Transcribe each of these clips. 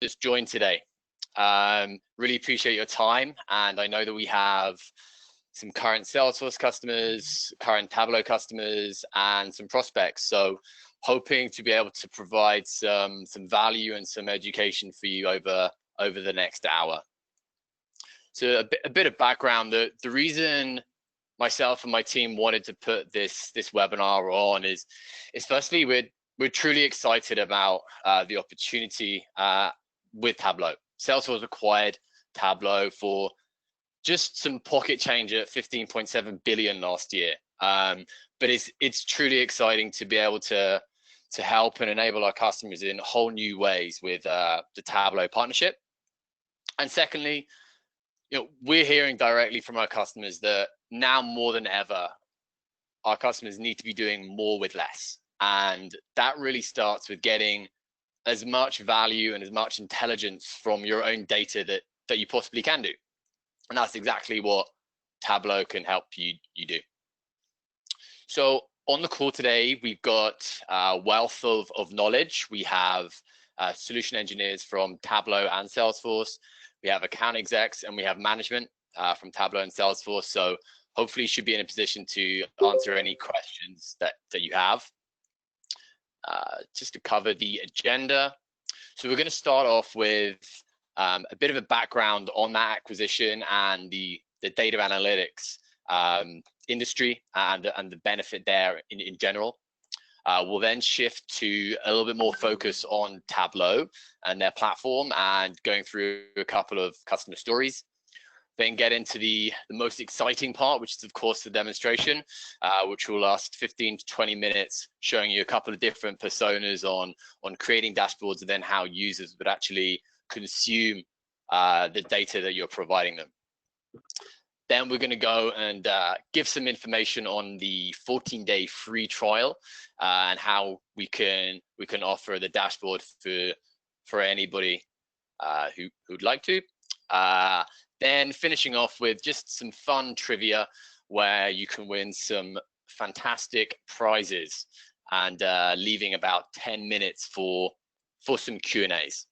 that's joined today. Really appreciate your time, and I know that we have some current Salesforce customers, current Tableau customers, and some prospects. So hoping to be able to provide some value and some education for you over the next hour. So a bit of background. The reason myself and my team wanted to put this webinar on is firstly, we're truly excited about the opportunity with Tableau. Salesforce acquired Tableau for just some pocket change at 15.7 billion last year. But it's truly exciting to be able to help and enable our customers in whole new ways with the Tableau partnership. And secondly, we're hearing directly from our customers that now more than ever, our customers need to be doing more with less. And that really starts with getting as much value and as much intelligence from your own data that you possibly can do. And that's exactly what Tableau can help you do. So on the call today, we've got a wealth of knowledge. We have solution engineers from Tableau and Salesforce. We have account execs, and we have management from Tableau and Salesforce. So hopefully you should be in a position to answer any questions that you have. Just to cover the agenda. So we're going to start off with a bit of a background on that acquisition and the data analytics industry and the benefit there in general. We'll then shift to a little bit more focus on Tableau and their platform and going through a couple of customer stories. Then get into the most exciting part, which is of course the demonstration, which will last 15 to 20 minutes, showing you a couple of different personas on creating dashboards and then how users would actually consume the data that you're providing them. Then we're going to go and give some information on the 14-day free trial and how we can offer the dashboard for anybody who'd like to. Then finishing off with just some fun trivia where you can win some fantastic prizes, and leaving about 10 minutes for some Q&As.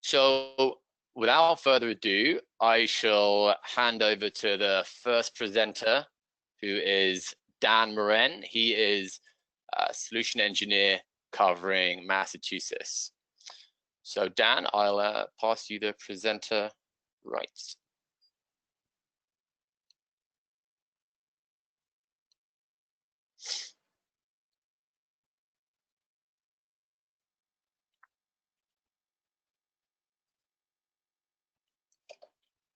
So without further ado, I shall hand over to the first presenter, who is Dan Moren. He is a solution engineer covering Massachusetts. So Dan, I'll pass you the presenter rights.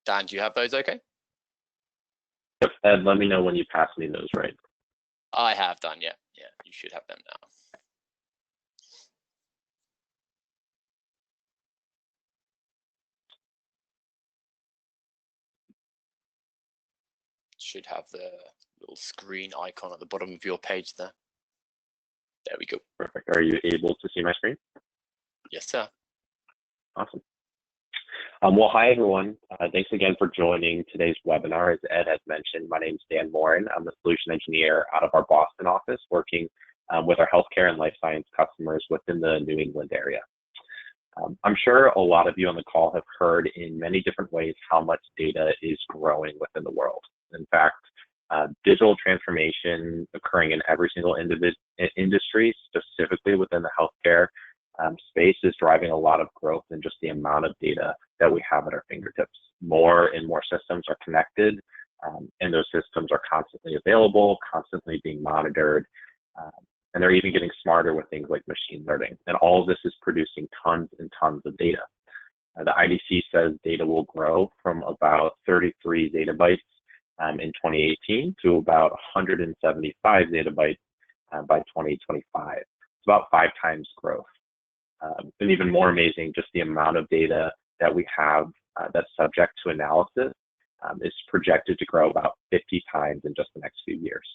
Dan, do you have those okay? Yep, Ed, let me know when you pass me those, right? I have done, yeah. Yeah, you should have them now. Should have the little screen icon at the bottom of your page there. There we go. Perfect. Are you able to see my screen? Yes, sir. Awesome. Well, hi, everyone. Thanks again for joining today's webinar. As Ed has mentioned, my name is Dan Moren. I'm a solution engineer out of our Boston office, working with our healthcare and life science customers within the New England area. I'm sure a lot of you on the call have heard in many different ways how much data is growing within the world. In fact, digital transformation occurring in every single industry, specifically within the healthcare space, is driving a lot of growth in just the amount of data that we have at our fingertips. More and more systems are connected, and those systems are constantly available, constantly being monitored, and they're even getting smarter with things like machine learning. And all of this is producing tons and tons of data. The IDC says data will grow from about 33 zettabytes in 2018 to about 175 zettabytes by 2025. It's about 5 times growth. And even more amazing, just the amount of data that we have that's subject to analysis is projected to grow about 50 times in just the next few years.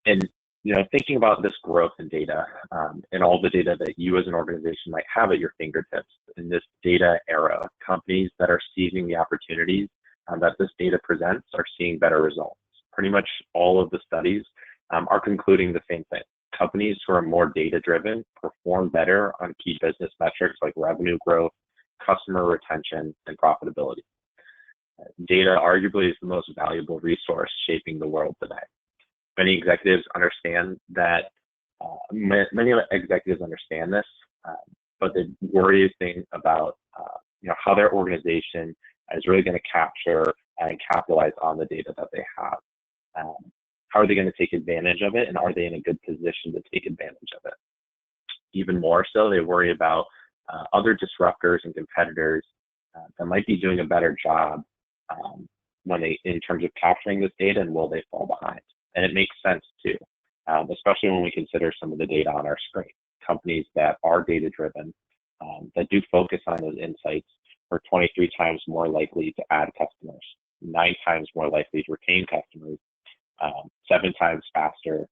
And thinking about this growth in data and all the data that you as an organization might have at your fingertips in this data era, companies that are seizing the opportunities that this data presents are seeing better results. Pretty much all of the studies are concluding the same thing. Companies who are more data-driven perform better on key business metrics like revenue growth, customer retention, and profitability. Data arguably is the most valuable resource shaping the world today. Many executives understand that. Many executives understand this, but the worrying about how their organization is really going to capture and capitalize on the data that they have. How are they going to take advantage of it, and are they in a good position to take advantage of it? Even more so, they worry about other disruptors and competitors that might be doing a better job in terms of capturing this data, and will they fall behind? And it makes sense too, especially when we consider some of the data on our screen. Companies that are data-driven, that do focus on those insights, are 23 times more likely to add customers, 9 times more likely to retain customers, 7 times faster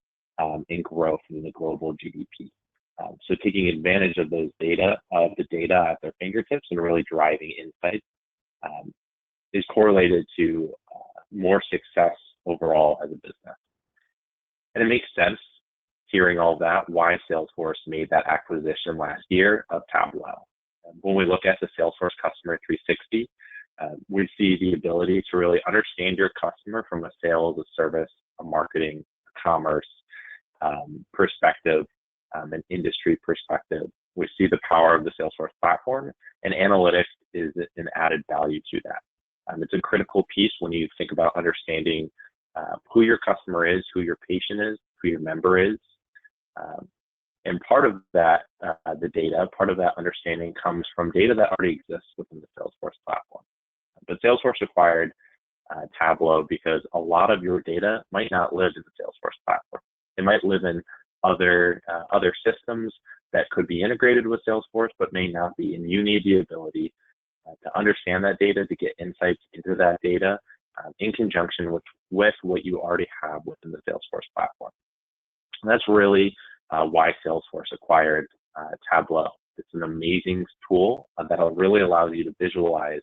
in growth in the global GDP. So taking advantage of the data at their fingertips and really driving insights is correlated to more success overall as a business. And it makes sense, hearing all that, why Salesforce made that acquisition last year of Tableau. When we look at the Salesforce Customer 360, we see the ability to really understand your customer from a sales, a service, a marketing, a commerce perspective, an industry perspective. We see the power of the Salesforce platform, and analytics is an added value to that. It's a critical piece when you think about understanding who your customer is, who your patient is, who your member is. And part of that, the data, part of that understanding comes from data that already exists within the Salesforce platform. But Salesforce acquired Tableau because a lot of your data might not live in the Salesforce platform. It might live in other systems that could be integrated with Salesforce, but may not be. And you need the ability to understand that data, to get insights into that data in conjunction with what you already have within the Salesforce platform. And that's really why Salesforce acquired Tableau. It's an amazing tool that really allows you to visualize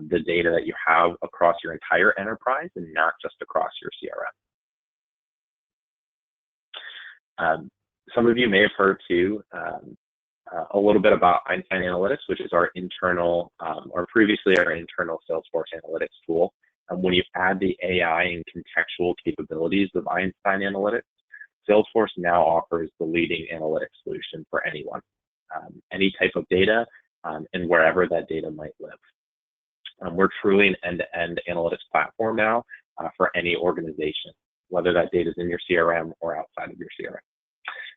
the data that you have across your entire enterprise and not just across your CRM. Some of you may have heard too a little bit about Einstein Analytics, which is our internal, or previously our internal Salesforce Analytics tool. When you add the AI and contextual capabilities of Einstein Analytics, Salesforce now offers the leading analytics solution for anyone, any type of data, and wherever that data might live. We're truly an end-to-end analytics platform now for any organization, whether that data is in your CRM or outside of your CRM.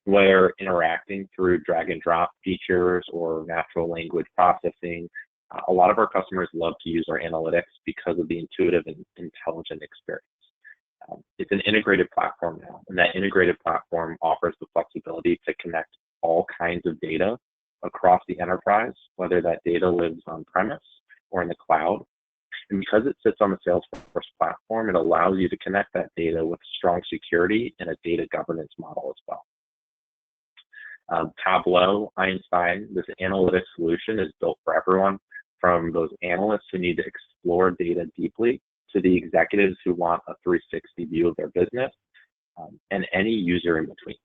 Whether interacting through drag and drop features or natural language processing, a lot of our customers love to use our analytics because of the intuitive and intelligent experience. It's an integrated platform now, and that integrated platform offers the flexibility to connect all kinds of data across the enterprise, whether that data lives on-premise or in the cloud. And because it sits on the Salesforce platform, it allows you to connect that data with strong security and a data governance model as well. Tableau, Einstein, this analytics solution is built for everyone, from those analysts who need to explore data deeply to the executives who want a 360 view of their business, and any user in between.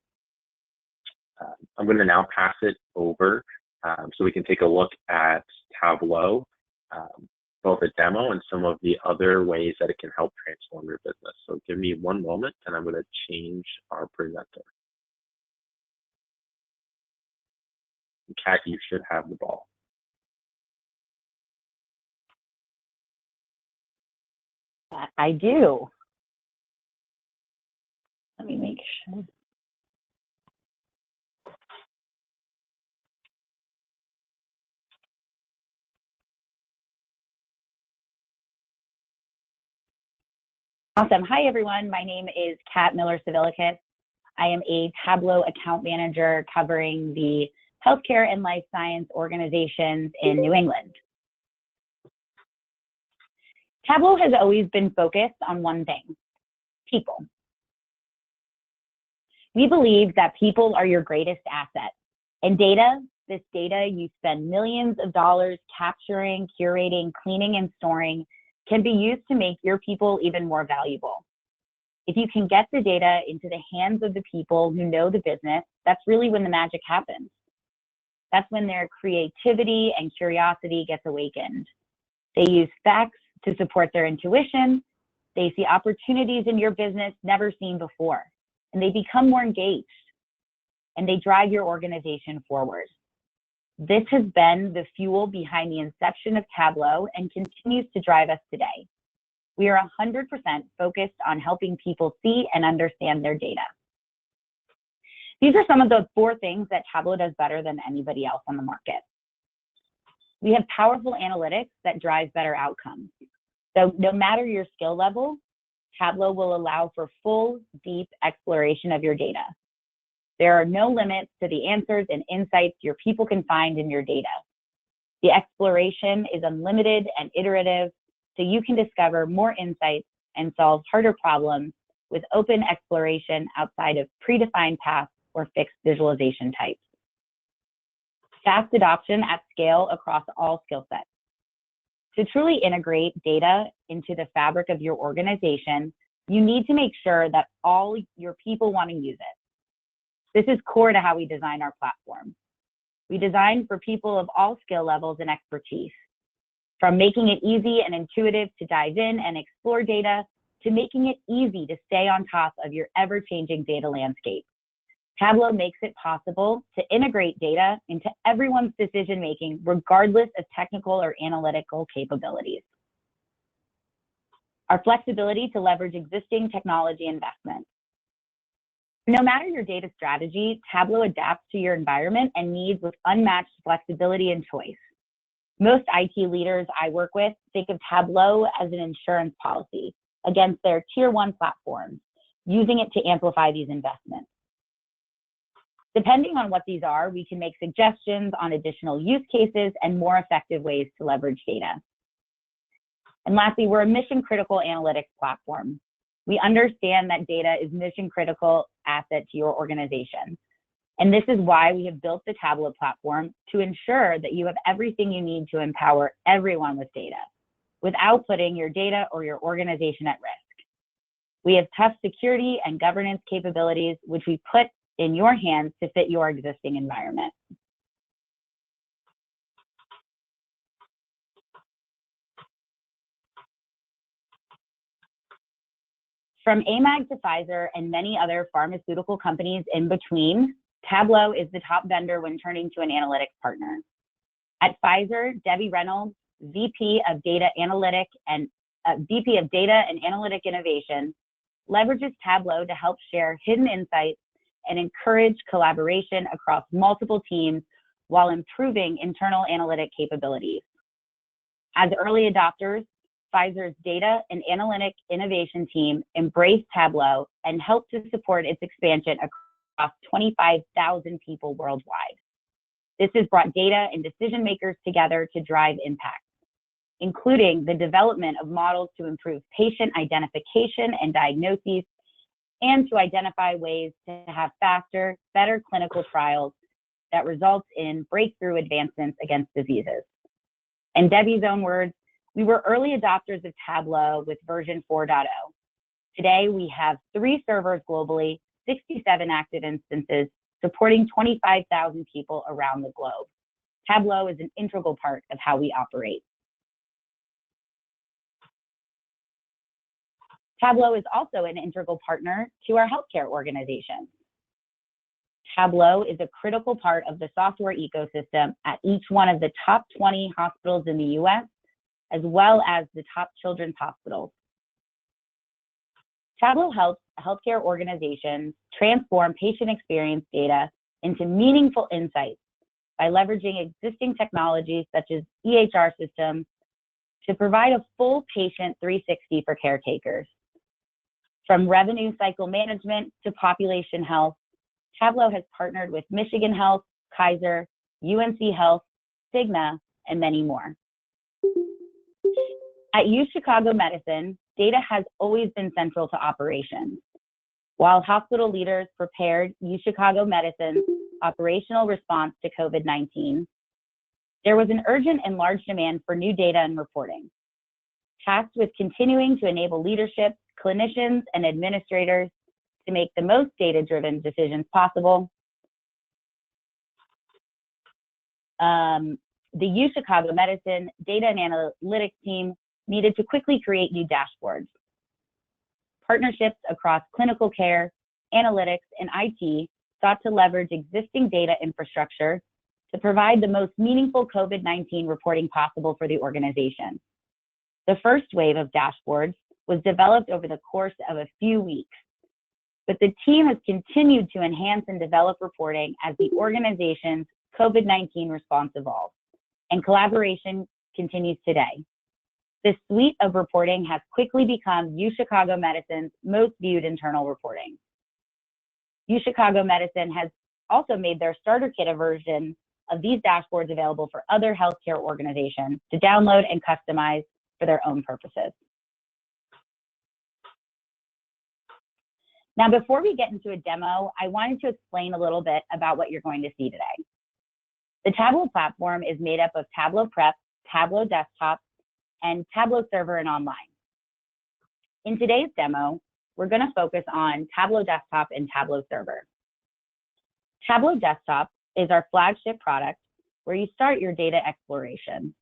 I'm going to now pass it over so we can take a look at Tableau, both a demo and some of the other ways that it can help transform your business. So give me one moment, and I'm going to change our presenter. Kat, you should have the ball. I do. Let me make sure. Awesome. Hi, everyone. My name is Kat Miller-Civilicus. I am a Tableau account manager covering the healthcare and life science organizations in New England. Tableau has always been focused on one thing: people. We believe that people are your greatest asset, and data, this data you spend millions of dollars capturing, curating, cleaning, and storing, can be used to make your people even more valuable. If you can get the data into the hands of the people who know the business, that's really when the magic happens. That's when their creativity and curiosity gets awakened. They use facts to support their intuition. They see opportunities in your business never seen before, and they become more engaged, and they drive your organization forward. This has been the fuel behind the inception of Tableau and continues to drive us today. We are 100% focused on helping people see and understand their data. These are some of the 4 things that Tableau does better than anybody else on the market. We have powerful analytics that drive better outcomes. So no matter your skill level, Tableau will allow for full, deep exploration of your data. There are no limits to the answers and insights your people can find in your data. The exploration is unlimited and iterative, so you can discover more insights and solve harder problems with open exploration outside of predefined paths or fixed visualization types. Fast adoption at scale across all skill sets. To truly integrate data into the fabric of your organization, you need to make sure that all your people want to use it. This is core to how we design our platform. We design for people of all skill levels and expertise, from making it easy and intuitive to dive in and explore data, to making it easy to stay on top of your ever-changing data landscape. Tableau makes it possible to integrate data into everyone's decision-making, regardless of technical or analytical capabilities. Our flexibility to leverage existing technology investments. No matter your data strategy, Tableau adapts to your environment and needs with unmatched flexibility and choice. Most IT leaders I work with think of Tableau as an insurance policy against their tier 1 platforms, using it to amplify these investments. Depending on what these are, we can make suggestions on additional use cases and more effective ways to leverage data. And lastly, we're a mission-critical analytics platform. We understand that data is mission-critical asset to your organization. And this is why we have built the Tableau platform to ensure that you have everything you need to empower everyone with data without putting your data or your organization at risk. We have tough security and governance capabilities, which we put in your hands to fit your existing environment. From AMAG to Pfizer and many other pharmaceutical companies in between, Tableau is the top vendor when turning to an analytics partner. At Pfizer, Debbie Reynolds, VP of Data and Analytic Innovation, leverages Tableau to help share hidden insights and encourage collaboration across multiple teams while improving internal analytic capabilities. As early adopters, Pfizer's data and analytic innovation team embraced Tableau and helped to support its expansion across 25,000 people worldwide. This has brought data and decision makers together to drive impact, including the development of models to improve patient identification and diagnoses, and to identify ways to have faster, better clinical trials that results in breakthrough advancements against diseases. In Debbie's own words, we were early adopters of Tableau with version 4.0. Today, we have 3 servers globally, 67 active instances, supporting 25,000 people around the globe. Tableau is an integral part of how we operate. Tableau is also an integral partner to our healthcare organizations. Tableau is a critical part of the software ecosystem at each one of the top 20 hospitals in the US, as well as the top children's hospitals. Tableau helps healthcare organizations transform patient experience data into meaningful insights by leveraging existing technologies such as EHR systems to provide a full patient 360 for caretakers. From revenue cycle management to population health, Tableau has partnered with Michigan Health, Kaiser, UNC Health, Cigna, and many more. At UChicago Medicine, data has always been central to operations. While hospital leaders prepared UChicago Medicine's operational response to COVID-19, there was an urgent and large demand for new data and reporting. Tasked with continuing to enable leadership, clinicians and administrators to make the most data-driven decisions possible. The UChicago Medicine Data and Analytics team needed to quickly create new dashboards. Partnerships across clinical care, analytics, and IT sought to leverage existing data infrastructure to provide the most meaningful COVID-19 reporting possible for the organization. The first wave of dashboards was developed over the course of a few weeks, but the team has continued to enhance and develop reporting as the organization's COVID-19 response evolves, and collaboration continues today. This suite of reporting has quickly become UChicago Medicine's most viewed internal reporting. UChicago Medicine has also made their starter kit a version of these dashboards available for other healthcare organizations to download and customize for their own purposes. Now, before we get into a demo, I wanted to explain a little bit about what you're going to see today. The Tableau platform is made up of Tableau Prep, Tableau Desktop, and Tableau Server and Online. In today's demo, we're going to focus on Tableau Desktop and Tableau Server. Tableau Desktop is our flagship product where you start your data exploration.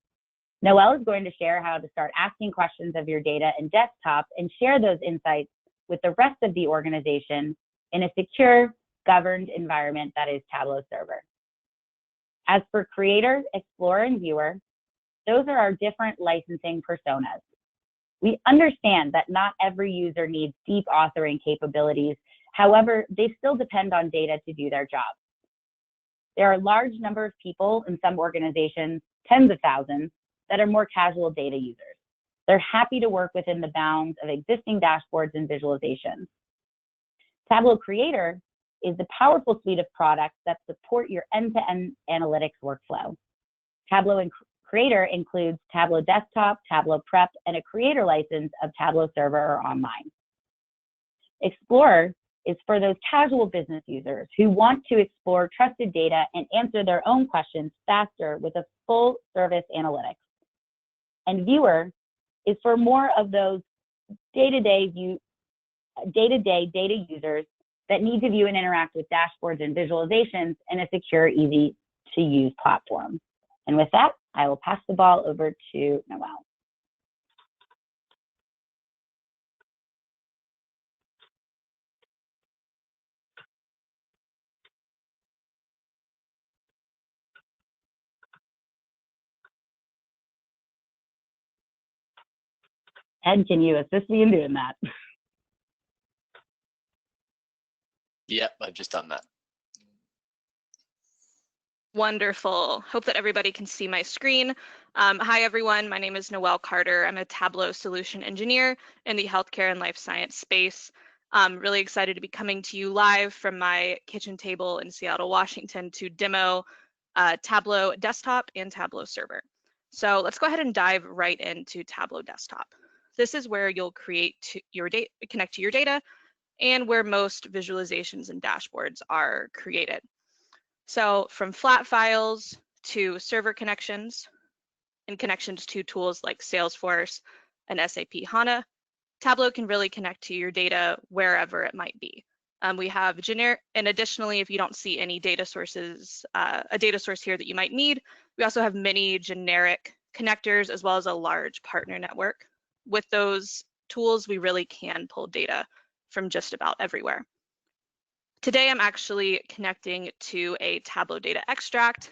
Noelle is going to share how to start asking questions of your data in Desktop and share those insights with the rest of the organization in a secure, governed environment that is Tableau Server. As for Creator, Explorer, and Viewer, those are our different licensing personas. We understand that not every user needs deep authoring capabilities. However, they still depend on data to do their job. There are a large number of people in some organizations, tens of thousands, that are more casual data users. They're happy to work within the bounds of existing dashboards and visualizations. Tableau Creator is the powerful suite of products that support your end-to-end analytics workflow. Tableau Creator includes Tableau Desktop, Tableau Prep, and a creator license of Tableau Server or Online. Explorer is for those casual business users who want to explore trusted data and answer their own questions faster with a full service analytics. And Viewer is for more of those day-to-day data users that need to view and interact with dashboards and visualizations in a secure, easy-to-use platform. And with that, I will pass the ball over to Noelle. Ed, can you assist me in doing that? Yep, I've just done that. Wonderful. Hope that everybody can see my screen. Hi, everyone. My name is Noelle Carter. I'm a Tableau solution engineer in the healthcare and life science space. I'm really excited to be coming to you live from my kitchen table in Seattle, Washington to demo Tableau Desktop and Tableau Server. So let's go ahead and dive right into Tableau Desktop. This is where you'll connect to your data and where most visualizations and dashboards are created. So from flat files to server connections and connections to tools like Salesforce and SAP HANA, Tableau can really connect to your data wherever it might be. We have generic, and additionally, if you don't see any data sources, a data source here that you might need, we also have many generic connectors as well as a large partner network. With those tools, we really can pull data from just about everywhere. Today, I'm actually connecting to a Tableau data extract,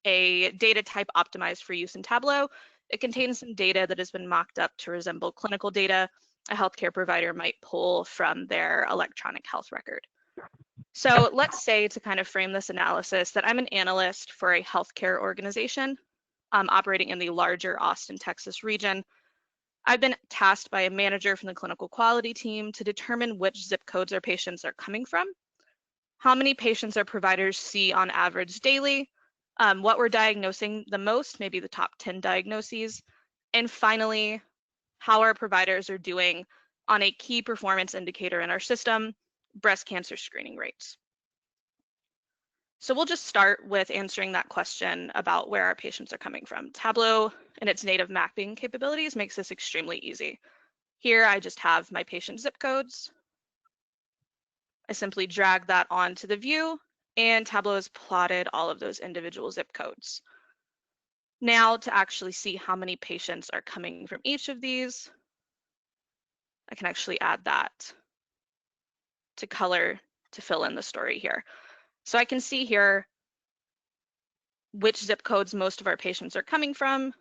a data type optimized for use in Tableau. It contains some data that has been mocked up to resemble clinical data a healthcare provider might pull from their electronic health record. So let's say, to kind of frame this analysis, that I'm an analyst for a healthcare organization operating in the larger Austin, Texas region. I've been tasked by a manager from the clinical quality team to determine which zip codes our patients are coming from, how many patients our providers see on average daily, what we're diagnosing the most, maybe the top 10 diagnoses, and finally, how our providers are doing on a key performance indicator in our system, breast cancer screening rates. So we'll just start with answering that question about where our patients are coming from. Tableau and its native mapping capabilities makes this extremely easy. Here, I just have my patient zip codes. I simply drag that onto the view, and Tableau has plotted all of those individual zip codes. Now, to actually see how many patients are coming from each of these, I can actually add that to color to fill in the story here. So I can see here which zip codes most of our patients are coming from.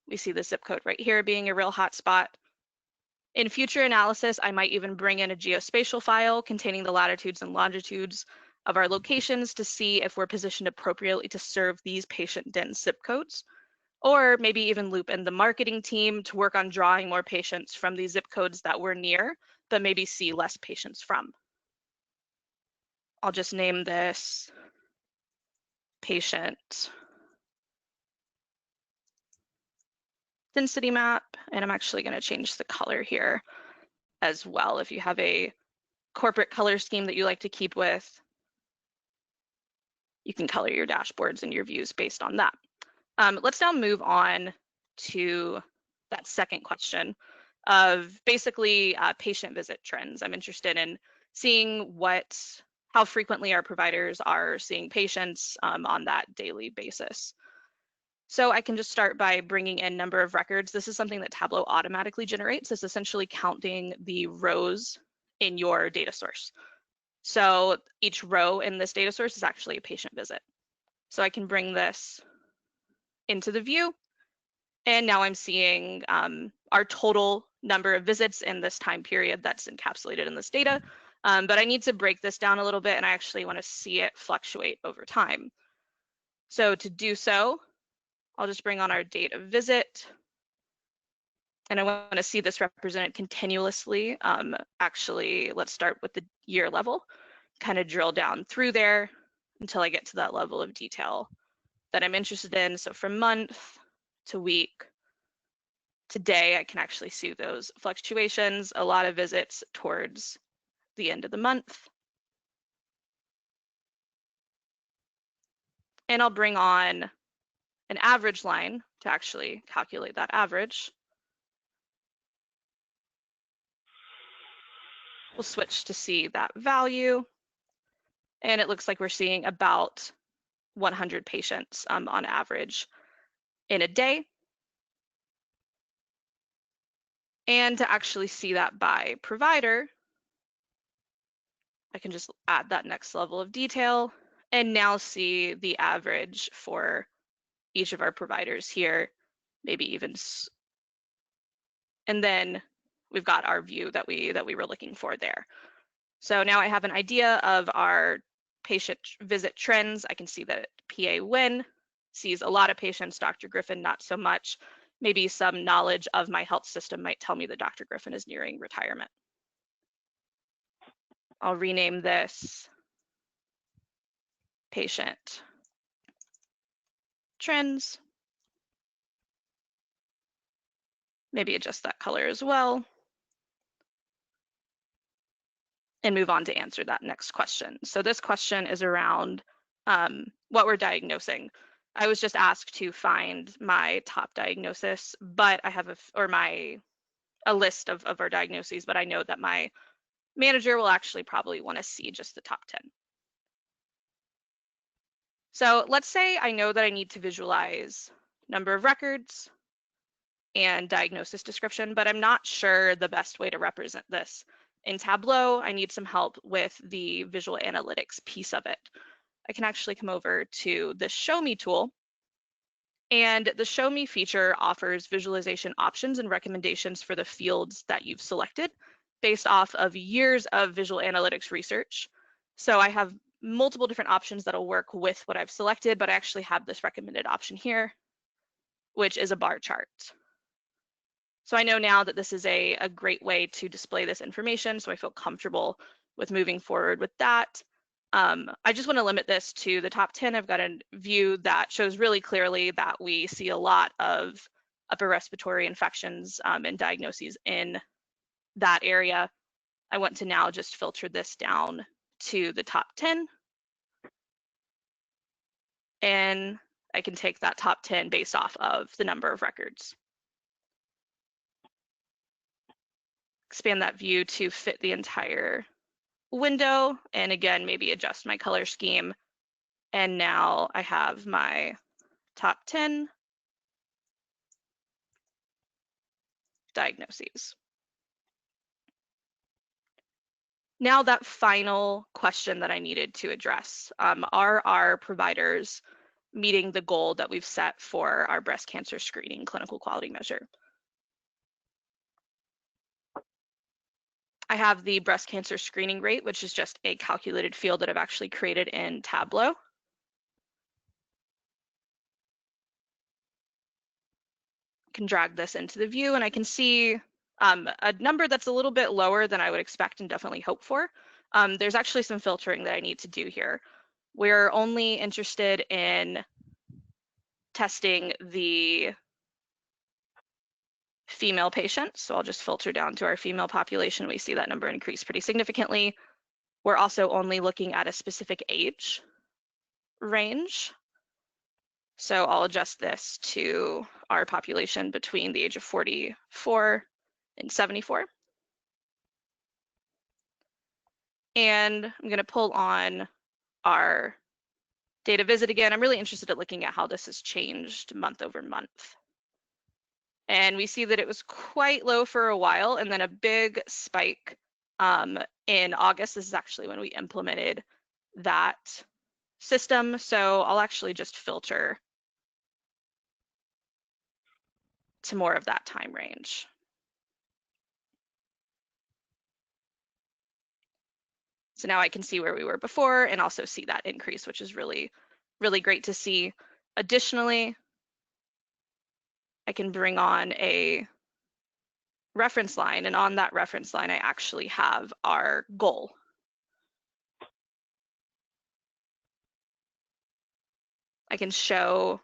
We see the zip code right here being a real hot spot. In future analysis, I might even bring in a geospatial file containing the latitudes and longitudes of our locations to see if we're positioned appropriately to serve these patient-dense zip codes, or maybe even loop in the marketing team to work on drawing more patients from these zip codes that we're near, but maybe see less patients from. I'll just name this patient density map, and I'm actually going to change the color here as well. If you have a corporate color scheme that you like to keep with, you can color your dashboards and your views based on that. Let's now move on to that second question of basically patient visit trends. I'm interested in seeing how frequently our providers are seeing patients on that daily basis. So I can just start by bringing in number of records. This is something that Tableau automatically generates. It's essentially counting the rows in your data source. So each row in this data source is actually a patient visit. So I can bring this into the view, and now I'm seeing our total number of visits in this time period that's encapsulated in this data. But I need to break this down a little bit, and I actually want to see it fluctuate over time. So to do so, I'll just bring on our date of visit, and I want to see this represented continuously. Actually, let's start with the year level, kind of drill down through there until I get to that level of detail that I'm interested in. So from month to week to day, I can actually see those fluctuations, a lot of visits towards the end of the month. And I'll bring on an average line to actually calculate that average. We'll switch to see that value. And it looks like we're seeing about 100 patients on average in a day. And to actually see that by provider, I can just add that next level of detail and now see the average for each of our providers here, maybe even, and then we've got our view that we were looking for there. So now I have an idea of our patient visit trends. I can see that PA Win sees a lot of patients, Dr. Griffin not so much. Maybe some knowledge of my health system might tell me that Dr. Griffin is nearing retirement. I'll rename this patient trends. Maybe adjust that color as well. And move on to answer that next question. So this question is around what we're diagnosing. I was just asked to find my top diagnosis, but I have a list of our diagnoses, but I know that my manager will actually probably want to see just the top 10. So let's say I know that I need to visualize number of records and diagnosis description, but I'm not sure the best way to represent this. In Tableau, I need some help with the visual analytics piece of it. I can actually come over to the Show Me tool, and the Show Me feature offers visualization options and recommendations for the fields that you've selected based off of years of visual analytics research. So I have multiple different options that'll work with what I've selected, but I actually have this recommended option here, which is a bar chart. So I know now that this is a great way to display this information, so I feel comfortable with moving forward with that. I just want to limit this to the top 10. I've got a view that shows really clearly that we see a lot of upper respiratory infections and diagnoses in that area. I want to now just filter this down to the top 10. And I can take that top 10 based off of the number of records. expand that view to fit the entire window, and again, maybe adjust my color scheme. And now I have my top 10 diagnoses. Now that final question that I needed to address, are our providers meeting the goal that we've set for our breast cancer screening clinical quality measure? I have the breast cancer screening rate, which is just a calculated field that I've actually created in Tableau. I can drag this into the view and I can see a number that's a little bit lower than I would expect and definitely hope for. There's actually some filtering that I need to do here. We're only interested in testing the female patients, so I'll just filter down to our female population. We see that number increase pretty significantly. We're also only looking at a specific age range. So I'll adjust this to our population between the age of 44 and 74. And I'm going to pull on our data visit again. I'm really interested in looking at how this has changed month over month. And we see that it was quite low for a while and then a big spike in August. This is actually when we implemented that system. So I'll actually just filter to more of that time range. So now I can see where we were before and also see that increase, which is really, really great to see. Additionally, I can bring on a reference line, and on that reference line, I actually have our goal. I can show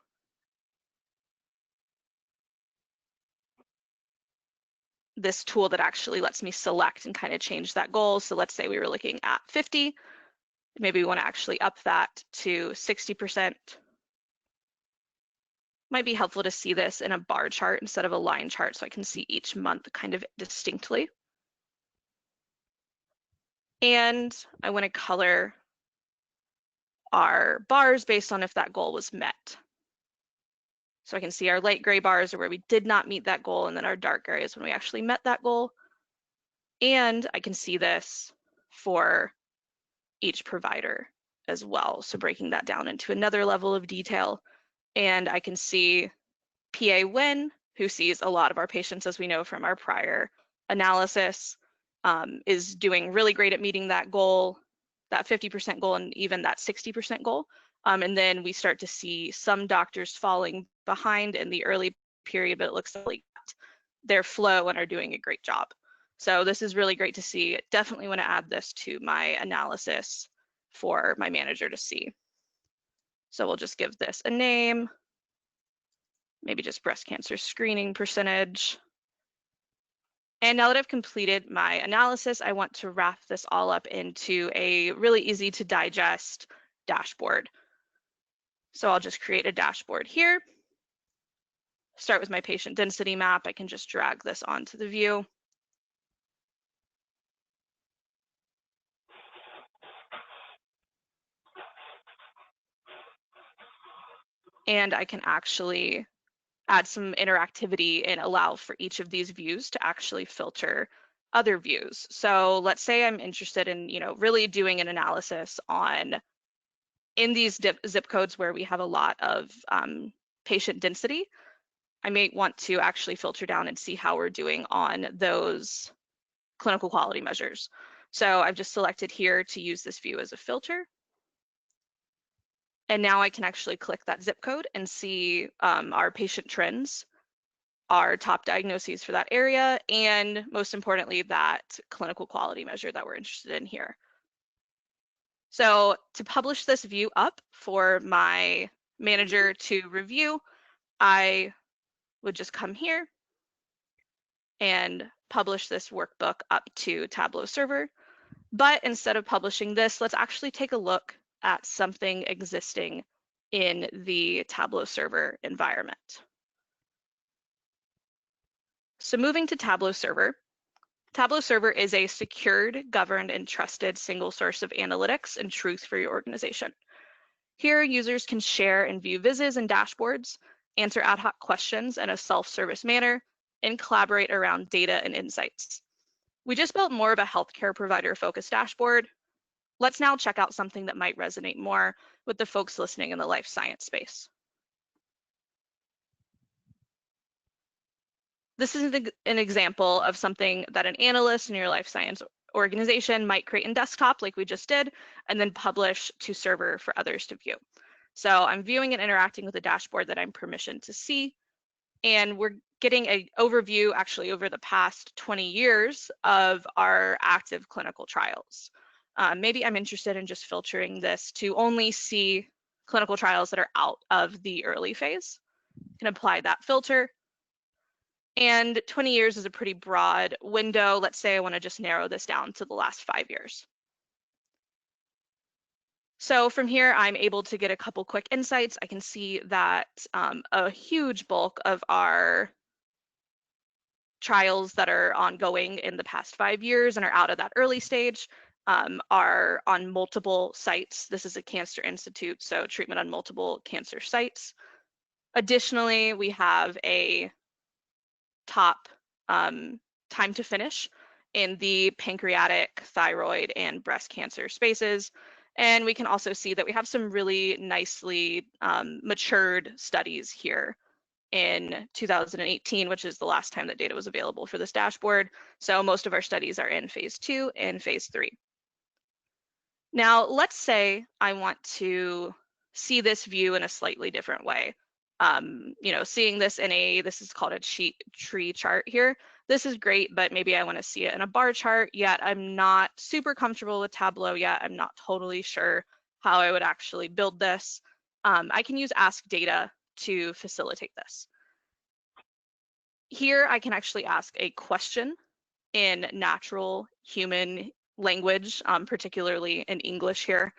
this tool that actually lets me select and kind of change that goal. So let's say we were looking at 50. Maybe we want to actually up that to 60%. Might be helpful to see this in a bar chart instead of a line chart so I can see each month kind of distinctly. And I want to color our bars based on if that goal was met. So I can see our light gray bars are where we did not meet that goal, and then our dark gray is when we actually met that goal. And I can see this for each provider as well. So breaking that down into another level of detail. And I can see PA Win, who sees a lot of our patients, as we know from our prior analysis, is doing really great at meeting that goal, that 50% goal, and even that 60% goal. And then we start to see some doctors falling behind in the early period, but it looks like their flow and are doing a great job. So this is really great to see. Definitely want to add this to my analysis for my manager to see. So we'll just give this a name, maybe just breast cancer screening percentage. And now that I've completed my analysis, I want to wrap this all up into a really easy to digest dashboard. So I'll just create a dashboard here. Start with my patient density map. I can just drag this onto the view. And I can actually add some interactivity and allow for each of these views to actually filter other views. So let's say I'm interested in, really doing an analysis on in these zip codes where we have a lot of patient density. I may want to actually filter down and see how we're doing on those clinical quality measures. So I've just selected here to use this view as a filter. And now I can actually click that zip code and see our patient trends, our top diagnoses for that area, and most importantly, that clinical quality measure that we're interested in here. So to publish this view up for my manager to review, I would just come here and publish this workbook up to Tableau server. But instead of publishing this, let's actually take a look at something existing in the Tableau server environment. So moving to Tableau server, Tableau Server is a secured, governed, and trusted single source of analytics and truth for your organization. Here, users can share and view vises and dashboards, answer ad hoc questions in a self-service manner, and collaborate around data and insights. We just built more of a healthcare provider-focused dashboard. Let's now check out something that might resonate more with the folks listening in the life science space. This is an example of something that an analyst in your life science organization might create in desktop like we just did, and then publish to server for others to view. So I'm viewing and interacting with a dashboard that I'm permissioned to see, and we're getting an overview actually over the past 20 years of our active clinical trials. Maybe I'm interested in just filtering this to only see clinical trials that are out of the early phase. You can apply that filter. And 20 years is a pretty broad window. Let's say I want to just narrow this down to the last 5 years. So from here, I'm able to get a couple quick insights. I can see that a huge bulk of our trials that are ongoing in the past 5 years and are out of that early stage are on multiple sites. This is a cancer institute, so treatment on multiple cancer sites. Additionally, we have a top time to finish in the pancreatic, thyroid, and breast cancer spaces. And we can also see that we have some really nicely matured studies here in 2018, which is the last time that data was available for this dashboard. So most of our studies are in phase 2 and phase 3. Now, let's say I want to see this view in a slightly different way. Seeing this in this is called a tree chart here. This is great, but maybe I want to see it in a bar chart, yet I'm not super comfortable with Tableau yet. I'm not totally sure how I would actually build this. I can use Ask Data to facilitate this. Here, I can actually ask a question in natural human language, particularly in English here.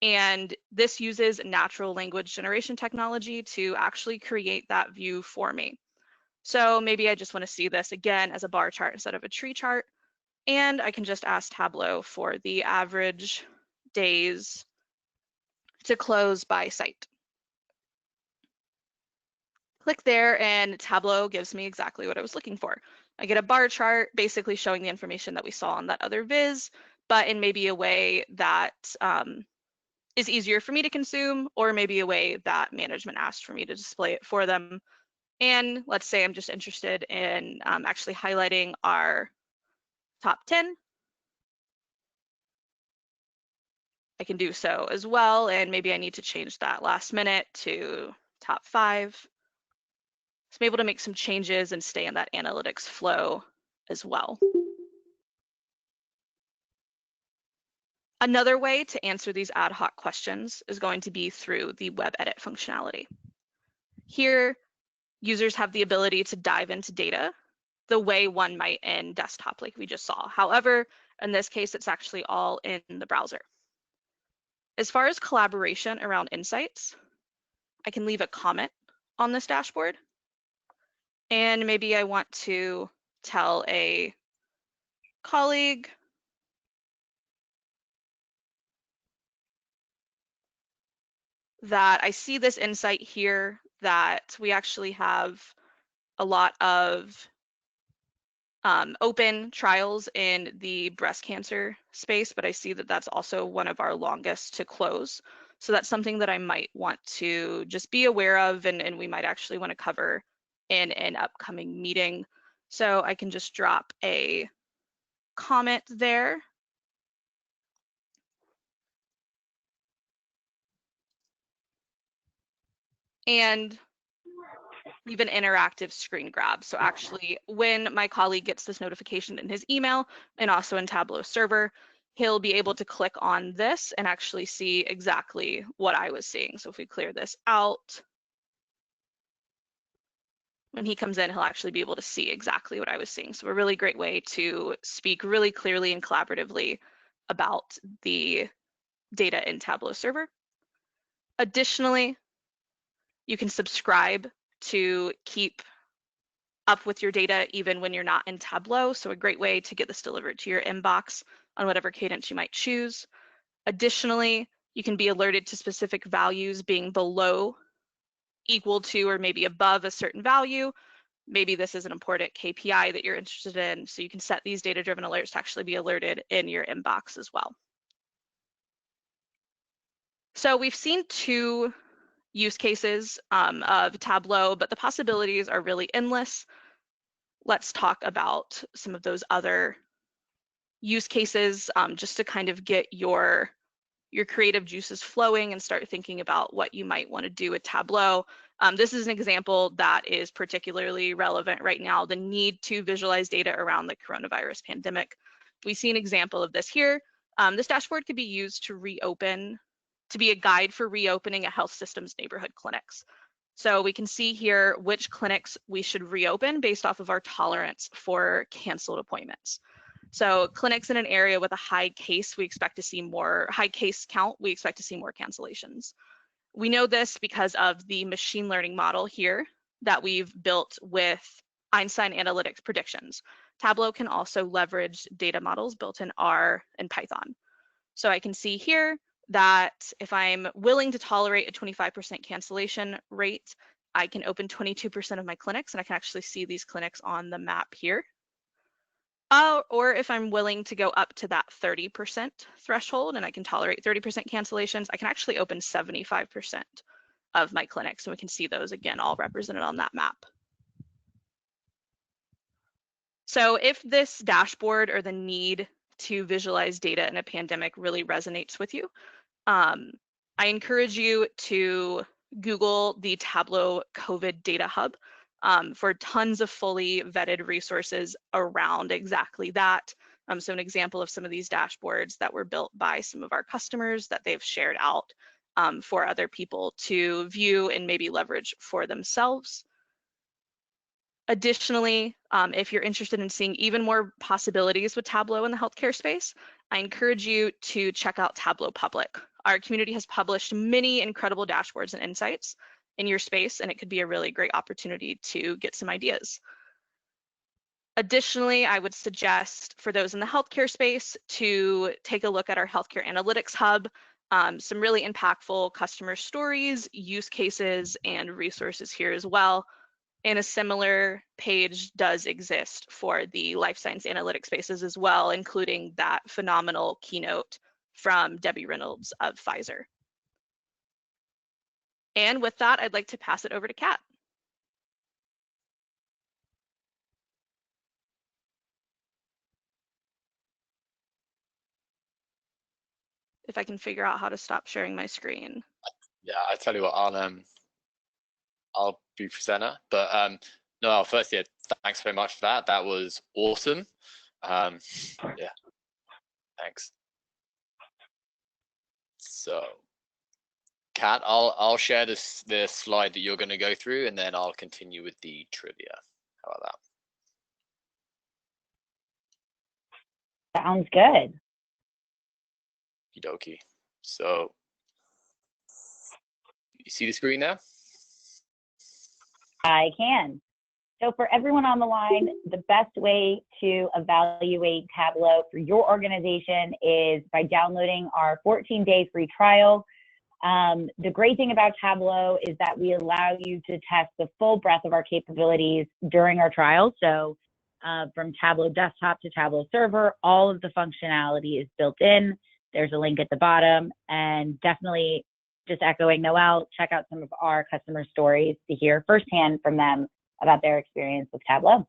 And this uses natural language generation technology to actually create that view for me. So maybe I just want to see this again as a bar chart instead of a tree chart. And I can just ask Tableau for the average days to close by site. Click there and Tableau gives me exactly what I was looking for. I get a bar chart basically showing the information that we saw on that other viz, but in maybe a way that is easier for me to consume, or maybe a way that management asked for me to display it for them. And let's say I'm just interested in actually highlighting our top 10. I can do so as well, and maybe I need to change that last minute to top 5. So I'm able to make some changes and stay in that analytics flow as well. Another way to answer these ad hoc questions is going to be through the web edit functionality. Here, users have the ability to dive into data the way one might in desktop like we just saw. However, in this case, it's actually all in the browser. As far as collaboration around insights, I can leave a comment on this dashboard. And maybe I want to tell a colleague that I see this insight here that we actually have a lot of open trials in the breast cancer space, but I see that that's also one of our longest to close. So that's something that I might want to just be aware of, and we might actually want to cover in an upcoming meeting. So I can just drop a comment there. And leave an interactive screen grab. So actually, when my colleague gets this notification in his email and also in Tableau Server, he'll be able to click on this and actually see exactly what I was seeing. So if we clear this out, when he comes in, he'll actually be able to see exactly what I was seeing. So a really great way to speak really clearly and collaboratively about the data in Tableau Server. Additionally, you can subscribe to keep up with your data even when you're not in Tableau. So a great way to get this delivered to your inbox on whatever cadence you might choose. Additionally, you can be alerted to specific values being below, equal to, or maybe above a certain value. Maybe this is an important KPI that you're interested in. So you can set these data-driven alerts to actually be alerted in your inbox as well. So we've seen two use cases of Tableau, but the possibilities are really endless. Let's talk about some of those other use cases just to kind of get your creative juices flowing and start thinking about what you might want to do with Tableau. This is an example that is particularly relevant right now, the need to visualize data around the coronavirus pandemic. We see an example of this here. This dashboard could be used to be a guide for reopening a health system's neighborhood clinics. So we can see here which clinics we should reopen based off of our tolerance for canceled appointments. So clinics in an area with a high case, we expect to see more high case count, we expect to see more cancellations. We know this because of the machine learning model here that we've built with Einstein Analytics predictions. Tableau can also leverage data models built in R and Python. So I can see here that if I'm willing to tolerate a 25% cancellation rate, I can open 22% of my clinics, and I can actually see these clinics on the map here. Or if I'm willing to go up to that 30% threshold and I can tolerate 30% cancellations, I can actually open 75% of my clinics, and we can see those again all represented on that map. So if this dashboard or the need to visualize data in a pandemic really resonates with you, I encourage you to Google the Tableau COVID Data Hub for tons of fully vetted resources around exactly that. So an example of some of these dashboards that were built by some of our customers that they've shared out for other people to view and maybe leverage for themselves. Additionally, if you're interested in seeing even more possibilities with Tableau in the healthcare space, I encourage you to check out Tableau Public. Our community has published many incredible dashboards and insights in your space, and it could be a really great opportunity to get some ideas. Additionally, I would suggest for those in the healthcare space to take a look at our Healthcare Analytics Hub, some really impactful customer stories, use cases, and resources here as well. And a similar page does exist for the life science analytics spaces as well, including that phenomenal keynote from Debbie Reynolds of Pfizer. And with that, I'd like to pass it over to Kat. If I can figure out how to stop sharing my screen. Yeah, I tell you what, I'll be presenter, but no, firstly, thanks very much for that. That was awesome. Yeah, thanks. So, Kat, I'll share this slide that you're going to go through, and then I'll continue with the trivia. How about that? Sounds good. Okie dokie. So, you see the screen now? I can. So for everyone on the line, the best way to evaluate Tableau for your organization is by downloading our 14-day free trial. The great thing about Tableau is that we allow you to test the full breadth of our capabilities during our trial. So from Tableau Desktop to Tableau Server, all of the functionality is built in. There's a link at the bottom, and definitely just echoing Noel, check out some of our customer stories to hear firsthand from them about their experience with Tableau.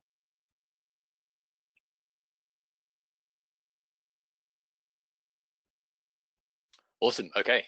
Awesome. Okay.